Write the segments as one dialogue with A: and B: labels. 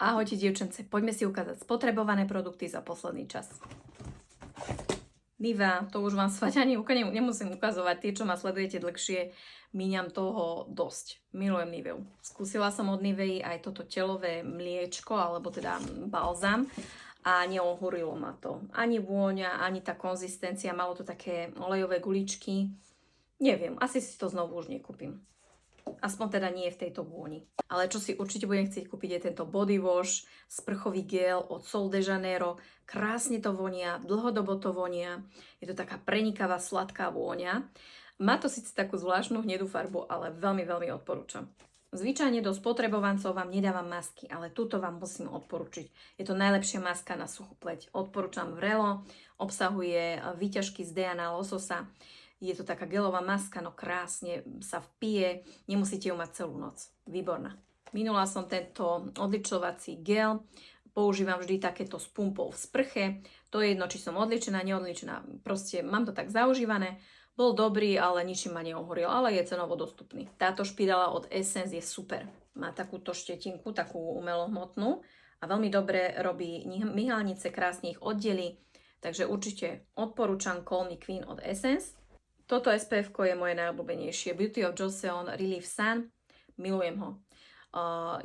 A: Ahojte dievčence, poďme si ukázať spotrebované produkty za posledný čas. Nivea, to už vám snáď ani úplne nemusím ukazovať, tie, čo ma sledujete dlhšie, míňam toho dosť. Milujem Niveu. Skúsila som od Nivei aj toto telové mliečko, alebo teda balzám a neohúrilo ma to. Ani vôňa, ani tá konzistencia, malo to také olejové guličky. Neviem, asi si to znovu už nekúpim. Aspoň teda nie v tejto vôni. Ale čo si určite budem chcieť kúpiť je tento body wash, sprchový gel od Sol de Janeiro. Krásne to vonia, dlhodobo to vonia. Je to taká prenikavá, sladká vôňa. Má to síce takú zvláštnu hnedú farbu, ale veľmi, veľmi odporúčam. Zvyčajne do spotrebovancov vám nedávam masky, ale túto vám musím odporučiť. Je to najlepšia maska na suchú pleť. Odporúčam vrelo, obsahuje výťažky z DNA lososa. Je to taká gelová maska, no krásne sa vpije, nemusíte ju mať celú noc. Výborná. Minula som tento odličovací gel, používam vždy takéto s pumpou v sprche. To je jedno, či som odličená, neodličená, proste mám to tak zaužívané. Bol dobrý, ale ničím ma neohoril, ale je cenovo dostupný. Táto špirála od Essence je super. Má takúto štetinku, takú umelohmotnú a veľmi dobre robí myhalnice, krásne ich oddelí. Takže určite odporúčam Call Me Queen od Essence. Toto SPF-ko je moje najobľúbenejšie. Beauty of Joseon Relief Sun. Milujem ho.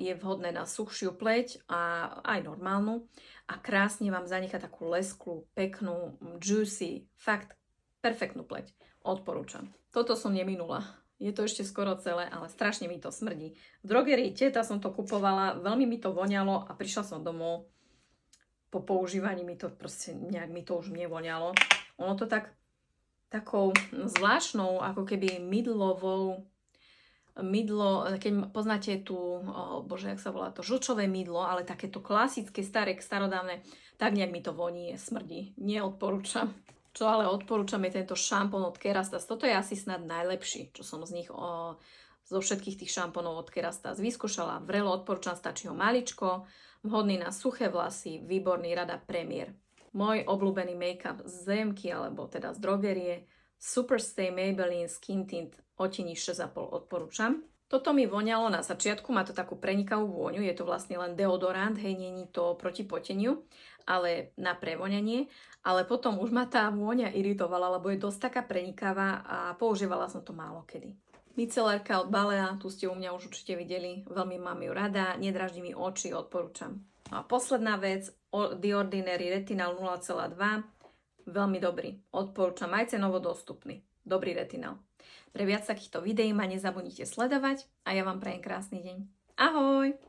A: Je vhodné na suchšiu pleť a aj normálnu. A krásne vám zanechá takú lesklú, peknú, juicy, fakt perfektnú pleť. Odporúčam. Toto som neminula. Je to ešte skoro celé, ale strašne mi to smrdí. V drogerii Teta som to kupovala, veľmi mi to voňalo a prišla som domov. Po používaní mi to proste nejak mi to už nevoňalo. Ono to takou zvláštnou, ako keby keď poznáte tú, jak sa volá to, žlčové mydlo, ale takéto klasické, staré, starodávne, tak nejak mi to voní, smrdí. Neodporúčam. Čo ale odporúčam je tento šampón od Kerastase. Toto je asi snad najlepší, čo som z nich zo všetkých tých šampónov od Kerastase vyskúšala. Vrelo odporúčam, stačí ho maličko, vhodný na suché vlasy, výborný, rada Premier. Môj obľúbený make-up z DMky, alebo teda z drogerie, Superstay Maybelline Skin Tint odtieni 6,5 odporúčam. Toto mi voňalo na začiatku, má to takú prenikavú vôňu, je to vlastne len deodorant, hej, nie je to proti poteniu, ale na prevoňanie, ale potom už ma tá vôňa iritovala, lebo je dosť taká prenikavá a používala som to málo kedy. Micelárka od Balea, tu ste u mňa už určite videli, veľmi mám ju rada, nedraždí mi oči, odporúčam. A posledná vec, The Ordinary Retinal 0,2, veľmi dobrý, odporúčam, aj cenovo dostupný, dobrý retinál. Pre viac takýchto videí ma nezabudnite sledovať a ja vám prajem krásny deň. Ahoj!